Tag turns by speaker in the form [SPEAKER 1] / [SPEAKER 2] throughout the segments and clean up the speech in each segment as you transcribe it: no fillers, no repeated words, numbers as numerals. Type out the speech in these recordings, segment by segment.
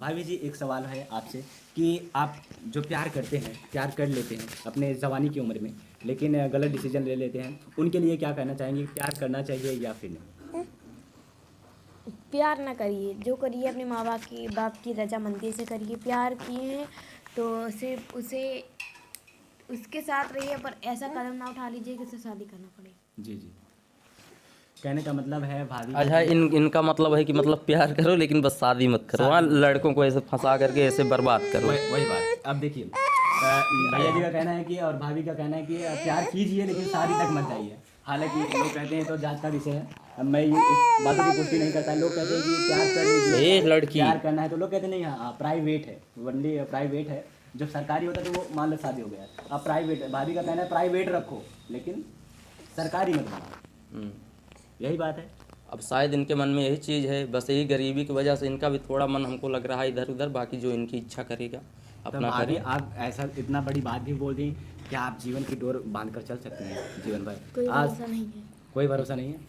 [SPEAKER 1] भाभी जी एक सवाल है आपसे कि आप जो प्यार करते हैं, प्यार कर लेते हैं अपने जवानी की उम्र में, लेकिन गलत डिसीजन ले लेते हैं, उनके लिए क्या कहना चाहेंगे? प्यार करना चाहिए या फिर नहीं?
[SPEAKER 2] प्यार ना करिए, जो करिए अपने माँ बाप की रजामंदी से करिए। प्यार किए हैं तो सिर्फ उसे उसके साथ रहिए, पर ऐसा कदम ना उठा लीजिए कि उससे शादी करना पड़े।
[SPEAKER 1] जी जी। कहने का मतलब है भाभी का
[SPEAKER 3] अच्छा, इनका मतलब है कि मतलब प्यार करो लेकिन बस शादी मत करो। हाँ, लड़कों को ऐसे फंसा करके ऐसे बर्बाद करो।
[SPEAKER 1] वही बात। अब देखिए भैया जी का कहना है कि, और भाभी का कहना है कि प्यार कीजिए लेकिन शादी तक मत जाइए। हालांकि लोग कहते हैं तो जांच का विषय है, अब मैं इस बातों की पुष्टि नहीं करता। लोग कहते हैं कि प्यार कर लीजिए,
[SPEAKER 3] ये लड़की
[SPEAKER 1] प्यार करना है तो लोग कहते हैं नहीं, हाँ प्राइवेट है, ओनली प्राइवेट है। जब सरकारी होता है तो वो मान लो शादी हो गया, अब प्राइवेट है। भाभी का कहना है प्राइवेट रखो लेकिन सरकारी मत बनाओ। यही बात है।
[SPEAKER 3] अब शायद इनके मन में यही चीज़ है, बस यही गरीबी की वजह से इनका भी थोड़ा मन हमको लग रहा है इधर उधर। बाकी जो इनकी इच्छा करेगा
[SPEAKER 1] तो
[SPEAKER 3] अपना
[SPEAKER 1] भाभी
[SPEAKER 3] करें।
[SPEAKER 1] आप ऐसा इतना बड़ी बात भी बोल दी, क्या आप जीवन की डोर बांध कर चल सकते हैं जीवन भर?
[SPEAKER 2] कोई
[SPEAKER 1] आज
[SPEAKER 2] भरोसा नहीं है।
[SPEAKER 1] कोई भरोसा नहीं है।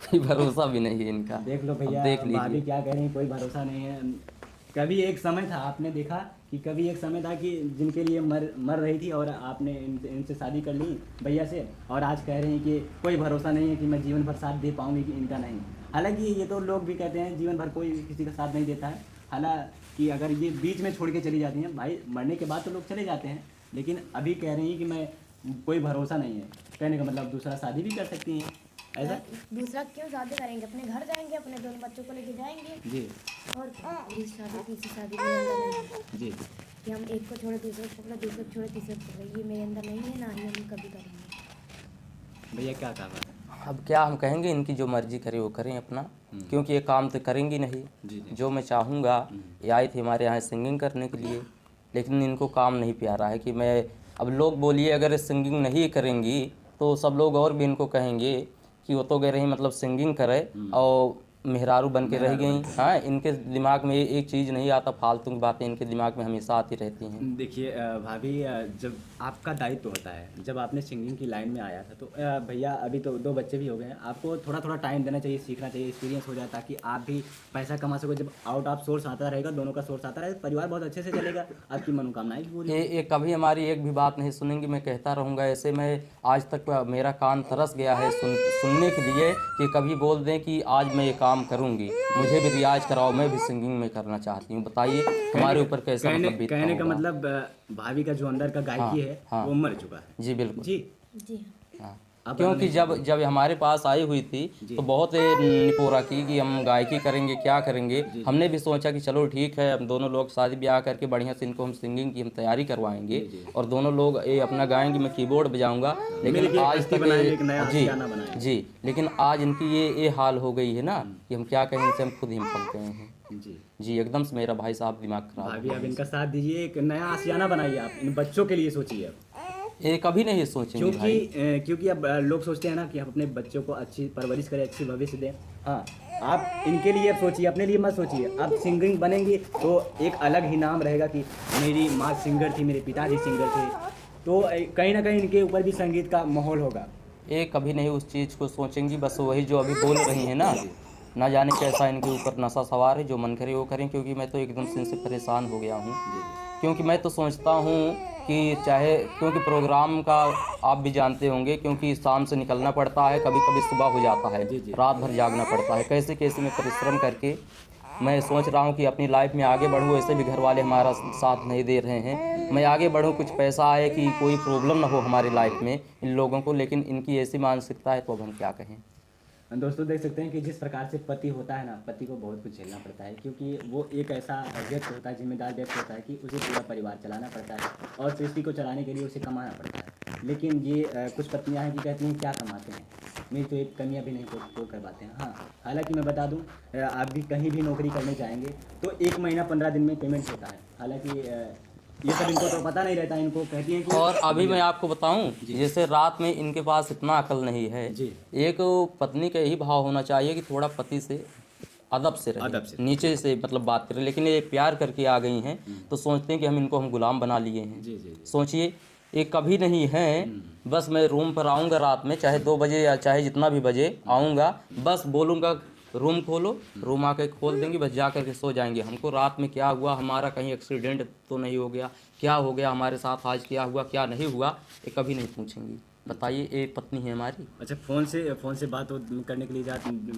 [SPEAKER 3] कोई भरोसा भी नहीं है इनका।
[SPEAKER 1] देख लो
[SPEAKER 3] अब
[SPEAKER 1] भैया,
[SPEAKER 3] देख
[SPEAKER 1] भाभी
[SPEAKER 3] लीजिए।
[SPEAKER 1] क्या कह रही हैं, कोई भरोसा नहीं है। कभी एक समय था, आपने देखा कि कभी एक समय था कि जिनके लिए मर रही थी और आपने इनसे शादी कर ली भैया से, और आज कह रहे हैं कि कोई भरोसा नहीं है कि मैं जीवन भर साथ दे पाऊंगी कि इनका नहीं। हालांकि ये तो लोग भी कहते हैं जीवन भर कोई किसी का साथ नहीं देता है। हालांकि अगर ये बीच में छोड़ के चली जाती हैं, भाई मरने के बाद तो लोग चले जाते हैं, लेकिन अभी कह रही हैं कि मैं कोई भरोसा नहीं है। कहने का मतलब दूसरा शादी भी कर सकती हैं ऐसा?
[SPEAKER 2] दूसरा क्यों शादी करेंगे? अपने घर जाएंगे, अपने दोनों बच्चों को लेके जाएंगे।
[SPEAKER 1] जी
[SPEAKER 2] और इस शादी तीसरी शादी मेरे अंदर नहीं है
[SPEAKER 1] जी।
[SPEAKER 2] कि हम एक को छोड़े दूसरे को पकड़े, दूसरे को छोड़े तीसरे को पकड़े। ये मेरे अंदर नहीं है, ना ही हम कभी करेंगे।
[SPEAKER 1] भैया क्या कहा?
[SPEAKER 3] अब क्या हम कहेंगे, इनकी जो मर्जी करे वो करें अपना, क्योंकि ये काम तो करेंगी नहीं।
[SPEAKER 1] जी जी।
[SPEAKER 3] जो मैं चाहूँगा, ये आई थी हमारे यहाँ सिंगिंग करने के लिए, लेकिन इनको काम नहीं प्यारा है कि मैं, अब लोग बोलिए अगर सिंगिंग नहीं करेंगी तो सब लोग और भी इनको कहेंगे कि वो तो कह रही मतलब सिंगिंग करे और मेहरारू बन के रह गई। हाँ, इनके दिमाग में एक चीज़ नहीं आता, फालतू की बातें इनके दिमाग में हमेशा आती रहती हैं।
[SPEAKER 1] देखिए भाभी, जब आपका दायित्व होता है, जब आपने सिंगिंग की लाइन में आया था तो भैया अभी तो 2 बच्चे भी हो गए हैं, आपको थोड़ा थोड़ा टाइम देना चाहिए, सीखना चाहिए, एक्सपीरियंस हो जाए ताकि आप भी पैसा कमा सको। जब आउट ऑफ सोर्स आता रहेगा, दोनों का सोर्स आता रहेगा, परिवार बहुत अच्छे से चलेगा, आपकी मनोकामनाएं भी पूरी।
[SPEAKER 3] ये कभी हमारी एक भी बात नहीं सुनेंगी, मैं कहता रहूँगा ऐसे। मैं आज तक मेरा कान तरस गया है सुनने के लिए कि कभी बोल दें कि आज मैं ये काम करूँगी, मुझे भी रियाज कराओ, मैं भी सिंगिंग में करना चाहती हूँ। बताइए हमारे ऊपर कैसा मतलब बीतता
[SPEAKER 1] कहने का
[SPEAKER 3] होगा।
[SPEAKER 1] मतलब भाभी का जो अंदर का गायकी है
[SPEAKER 3] हाँ।
[SPEAKER 1] वो मर चुका है।
[SPEAKER 3] जी बिल्कुल।
[SPEAKER 1] जी
[SPEAKER 2] जी हाँ।
[SPEAKER 3] हाँ,
[SPEAKER 1] अब
[SPEAKER 3] क्योंकि जब हमारे पास आई हुई थी तो बहुत निपोरा की कि हम गायकी करेंगे, क्या करेंगे। हमने भी सोचा कि चलो ठीक है, हम दोनों लोग शादी ब्याह करके बढ़िया से इनको हम सिंगिंग की हम तैयारी करवाएंगे और दोनों लोग ये अपना गाएंगे, मैं कीबोर्ड बजाऊंगा। लेकिन आज तक
[SPEAKER 1] एक नया
[SPEAKER 3] जी
[SPEAKER 1] गाना बनाएं।
[SPEAKER 3] जी, लेकिन आज इनकी ये हाल हो गई है ना कि हम क्या कहें, इनसे हम खुद ही पक गए हैं। जी एकदम से मेरा भाई साहब दिमाग खराब।
[SPEAKER 1] भाभी अब इनका साथ दीजिए, एक नया आशियाना बनाइए, आप इन बच्चों के लिए सोचिए अब।
[SPEAKER 3] ये कभी नहीं सोचेंगे भाई।
[SPEAKER 1] क्योंकि अब लोग सोचते हैं ना कि हम अपने बच्चों को अच्छी परवरिश करें, अच्छी भविष्य दें। हाँ, आप इनके लिए अब सोचिए, अपने लिए मत सोचिए। अब सिंगिंग बनेंगी तो एक अलग ही नाम रहेगा कि मेरी माँ सिंगर थी, मेरे पिताजी सिंगर थे, तो कहीं ना कहीं इनके ऊपर भी संगीत का माहौल होगा।
[SPEAKER 3] ये कभी नहीं उस चीज़ को सोचेंगी, बस वही जो अभी बोल रही हैं ना जाने कैसा इनके ऊपर नशा सवार है, जो मन करे वो करें। क्योंकि मैं तो एकदम से इनसे परेशान हो गया हूँ। क्योंकि मैं तो सोचता हूँ कि चाहे, क्योंकि प्रोग्राम का आप भी जानते होंगे, क्योंकि शाम से निकलना पड़ता है, कभी कभी सुबह हो जाता है, रात भर जागना पड़ता है, कैसे कैसे मैं परिश्रम करके मैं सोच रहा हूँ कि अपनी लाइफ में आगे बढ़ूँ। ऐसे भी घर वाले हमारा साथ नहीं दे रहे हैं, मैं आगे बढ़ूँ, कुछ पैसा आए, कि कोई प्रॉब्लम ना हो हमारी लाइफ में इन लोगों को। लेकिन इनकी ऐसी मानसिकता है तो अब हम क्या कहें।
[SPEAKER 1] दोस्तों देख सकते हैं कि जिस प्रकार से पति होता है ना, पति को बहुत कुछ झेलना पड़ता है, क्योंकि वो एक ऐसा व्यक्ति होता है, जिम्मेदार व्यक्ति होता है कि उसे पूरा परिवार चलाना पड़ता है और सृष्टि को चलाने के लिए उसे कमाना पड़ता है। लेकिन ये कुछ पत्नियां हैं कि कहती हैं क्या कमाते हैं, मेरी तो एक कमियां भी नहीं पूरी कर पाते हैं। हाँ, हालांकि मैं बता दूं, आप भी कहीं भी नौकरी करने जाएंगे तो 1 महीना 15 दिन में पेमेंट होता है। हालांकि ये सब इनको तो पता नहीं रहता, इनको कहती हैं कि।
[SPEAKER 3] और अभी मैं आपको बताऊं, जैसे रात में इनके पास इतना अकल नहीं है। एक पत्नी का यही भाव होना चाहिए कि थोड़ा पति से अदब से रहे, नीचे से मतलब बात करें। लेकिन ये प्यार करके आ गई हैं तो सोचते हैं कि हम गुलाम बना लिए हैं। सोचिए, ये कभी नहीं है, बस मैं रूम पर आऊँगा रात में, चाहे 2 बजे या चाहे जितना भी बजे आऊँगा, बस बोलूँगा रूम खोलो, रूम आके खोल देंगी, बस जा करके सो जाएंगे। हमको रात में क्या हुआ, हमारा कहीं एक्सीडेंट तो नहीं हो गया, क्या हो गया हमारे साथ आज, क्या हुआ क्या नहीं हुआ, ये कभी नहीं पूछेंगी। बताइए, ये पत्नी है हमारी।
[SPEAKER 1] अच्छा, फोन से बात करने के लिए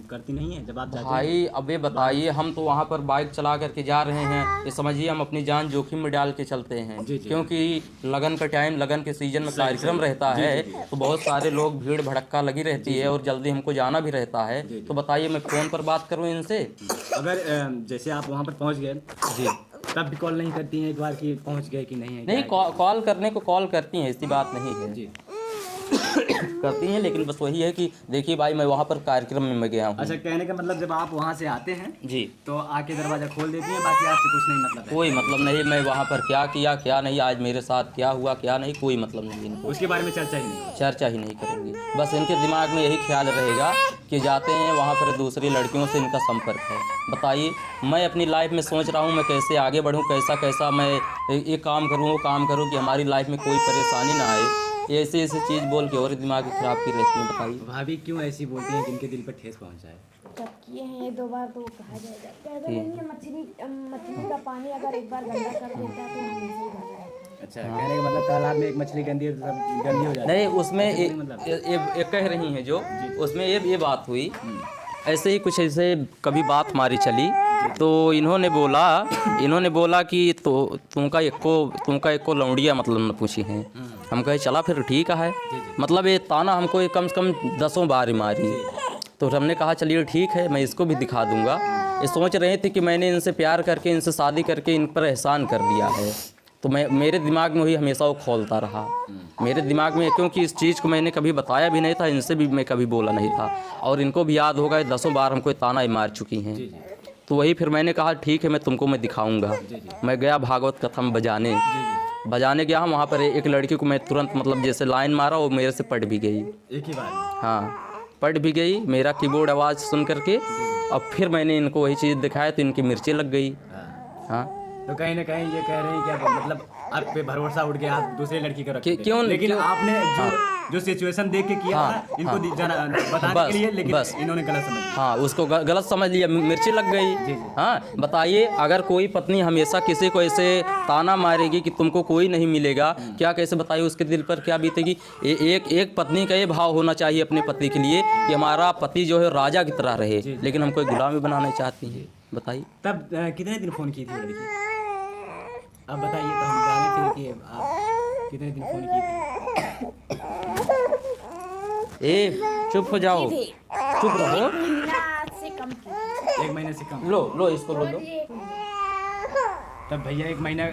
[SPEAKER 1] करती नहीं है जब आप जाते हैं?
[SPEAKER 3] भाई अब ये बताइए, हम तो वहाँ पर बाइक चला करके जा रहे हैं, ये समझिए हम अपनी जान जोखिम में डाल के चलते हैं।
[SPEAKER 1] जी, जी।
[SPEAKER 3] क्योंकि लगन का टाइम, लगन के सीजन में कार्यक्रम रहता है, तो बहुत सारे लोग, भीड़ भड़क्का लगी रहती है और जल्दी हमको जाना भी रहता है। तो बताइए मैं फ़ोन पर बात करूँ इनसे?
[SPEAKER 1] अगर जैसे आप वहाँ पर पहुँच गए
[SPEAKER 3] जी,
[SPEAKER 1] तब भी कॉल नहीं करती हैं एक बार कि पहुँच गए कि नहीं है?
[SPEAKER 3] नहीं, कॉल करने को कॉल करती हैं, ऐसी बात नहीं है
[SPEAKER 1] जी।
[SPEAKER 3] करती हैं, लेकिन बस वही है कि देखिए भाई मैं वहाँ पर कार्यक्रम में मैं गया हूँ।
[SPEAKER 1] अच्छा, कहने का मतलब जब आप वहाँ से आते हैं
[SPEAKER 3] जी,
[SPEAKER 1] तो आके दरवाज़ा खोल देती हैं, बाकी आपसे कुछ नहीं मतलब है?
[SPEAKER 3] कोई मतलब नहीं, मैं वहाँ पर क्या किया क्या नहीं, आज मेरे साथ क्या हुआ क्या नहीं, कोई मतलब नहीं इनको,
[SPEAKER 1] उसके बारे में चर्चा ही नहीं?
[SPEAKER 3] चर्चा ही नहीं करेंगे। बस इनके दिमाग में यही ख्याल रहेगा कि जाते हैं वहाँ पर दूसरी लड़कियों से इनका संपर्क है। बताइए, मैं अपनी लाइफ में सोच रहा हूँ मैं कैसे आगे बढ़ूँ, कैसा मैं ये काम करूँ वो काम करूँ कि हमारी लाइफ में कोई परेशानी ना आए। ऐसी चीज़ बोल के और दिमाग खराब की रहती है। बताइए
[SPEAKER 1] भाभी क्यों ऐसी बोलती हैं कि इनके दिल पर ठेस पहुँचाए?
[SPEAKER 2] जब किए हैं 1-2 बार तो कहा जाएगा, कहते नहीं है मछली का पानी अगर एक बार गंदा कर देता है तो हमेशा ही गंदा रहता है।
[SPEAKER 1] अच्छा, कहने का मतलब तालाब में एक मछली गंदी है तो सब गंदी हो जाती है?
[SPEAKER 3] नहीं, उसमें
[SPEAKER 1] मतलब
[SPEAKER 3] ये कह रही हैं जो, उसमें ये बात हुई, ऐसे ही कुछ ऐसे कभी बात हमारी चली तो इन्होंने बोला कि तो तुमका एको लौंडिया मतलब न पूछी हैं। हम कहे चला फिर ठीक है, मतलब ये ताना हमको कम से कम 10 बार मारी। तो हमने कहा चलिए ठीक है, मैं इसको भी दिखा दूंगा। ये सोच रहे थे कि मैंने इनसे प्यार करके, इनसे शादी करके इन पर एहसान कर दिया है। तो मेरे दिमाग में वही हमेशा वो खोलता रहा मेरे दिमाग में, क्योंकि इस चीज़ को मैंने कभी बताया भी नहीं था, इनसे भी मैं कभी बोला नहीं था, और इनको भी याद होगा 10 बार हमको ताना ही मार चुकी हैं। तो वही फिर मैंने कहा ठीक है, मैं दिखाऊंगा। मैं गया भागवत कथा बजाने गया, वहाँ पर एक लड़की को मैं तुरंत मतलब जैसे लाइन मारा, वो मेरे से पट भी गई
[SPEAKER 1] एक ही बार?
[SPEAKER 3] हाँ, पट भी गई मेरा कीबोर्ड आवाज़ सुन करके। और फिर मैंने इनको वही चीज़ दिखाया तो इनकी मिर्ची लग गई। हाँ,
[SPEAKER 1] तो कहीं ना कहीं ये कह रहे हैं क्या, मतलब आप पे भरोसा उठ गया, आप दूसरी लड़की को रखते?
[SPEAKER 3] क्यों?
[SPEAKER 1] लेकिन आपने जो सिचुएशन देख के किया था इनको बताने के लिए, लेकिन इन्होंने गलत समझ लिया।
[SPEAKER 3] हाँ, उसको गलत समझ लिया, मिर्ची लग गई। हाँ, बताइए, अगर कोई पत्नी हमेशा किसी को ऐसे ताना मारेगी कि तुमको कोई नहीं मिलेगा, क्या कैसे बताइए उसके दिल पर क्या बीतेगी? एक पत्नी का ये भाव होना चाहिए अपने पति के लिए कि हमारा पति जो है राजा की तरह रहे, लेकिन हमको गुलामी बनाना चाहती है। बताइए,
[SPEAKER 1] तब कितने दिन फ़ोन की थी लड़की? अब बताइए तो हम जाने फिर कि आप कितने दिन फ़ोन की थी?
[SPEAKER 3] चुप हो जाओ, चुप रहो।
[SPEAKER 2] से कम की।
[SPEAKER 1] 1 महीने से कम?
[SPEAKER 3] लो इसको लो।
[SPEAKER 1] तब भैया 1 महीना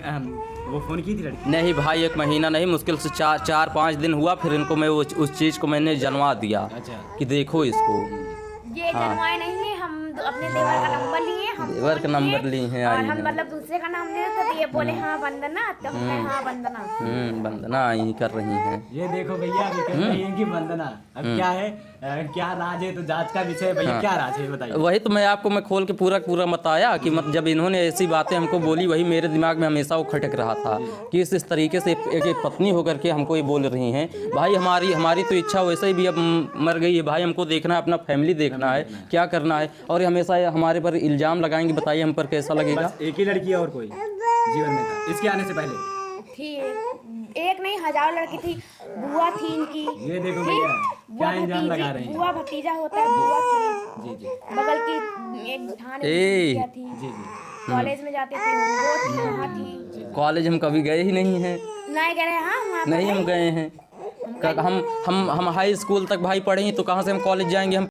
[SPEAKER 1] वो फ़ोन की थी लड़की?
[SPEAKER 3] नहीं भाई, 1 महीना नहीं, मुश्किल से 4-5 दिन हुआ। फिर इनको मैं उस चीज़ को मैंने जनवा दिया।
[SPEAKER 1] अच्छा,
[SPEAKER 3] कि देखो इसको।
[SPEAKER 2] ये जनवाए नहीं है, हम अपने देवर का नंबर लिए, हम
[SPEAKER 3] देवर का नंबर लिए हैं,
[SPEAKER 2] और
[SPEAKER 3] आई
[SPEAKER 2] हम
[SPEAKER 3] हैं।
[SPEAKER 2] मतलब दूसरे का नाम ले तो ये बोले हाँ वंदना, तो हम कहे हाँ वंदना।
[SPEAKER 3] वंदना यही कर रही हैं।
[SPEAKER 1] ये देखो भैया, अभी कह रही हैं कि वंदना। अब क्या है, क्या राज है, तो जांच का विषय है भैया। क्या राज है बताइए?
[SPEAKER 3] वही तो मैं आपको खोल के पूरा बताया कि मतलब जब इन्होंने ऐसी बातें हमको बोली, वही मेरे दिमाग में हमेशा वो खटक रहा था कि इस तरीके से एक पत्नी होकर के हमको ये बोल रही हैं। भाई हमारी तो इच्छा वैसे ही भी अब मर गई है भाई, हमको देखना है, अपना फैमिली देखना है, क्या करना है, और हमेशा हमारे पर इल्ज़ाम लगाएंगे। बताइए हम पर कैसा लगेगा?
[SPEAKER 1] बस एक ही लड़की और कोई जीवन में था इसके आने से पहले?
[SPEAKER 2] थी, एक नहीं हजारों लड़की थी, बुआ थी इनकी।
[SPEAKER 1] ये देखो भैया, क्या इल्जाम लगा रहे हैं?
[SPEAKER 2] बुआ भतीजा होता है, बुआ थी।
[SPEAKER 1] जी जी
[SPEAKER 2] बगल की एक थाने थी।
[SPEAKER 1] जी जी।
[SPEAKER 2] कॉलेज में जाते थे वो थी, वहाँ थी।
[SPEAKER 3] कॉलेज हम कभी गए ही नहीं हैं।
[SPEAKER 2] नहीं गए हैं? हाँ, वहाँ
[SPEAKER 3] नहीं हम गए हैं। हम हाई स्कूल तक भाई पढ़े हैं, तो कहाँ से हम कॉलेज जाएंगे? हम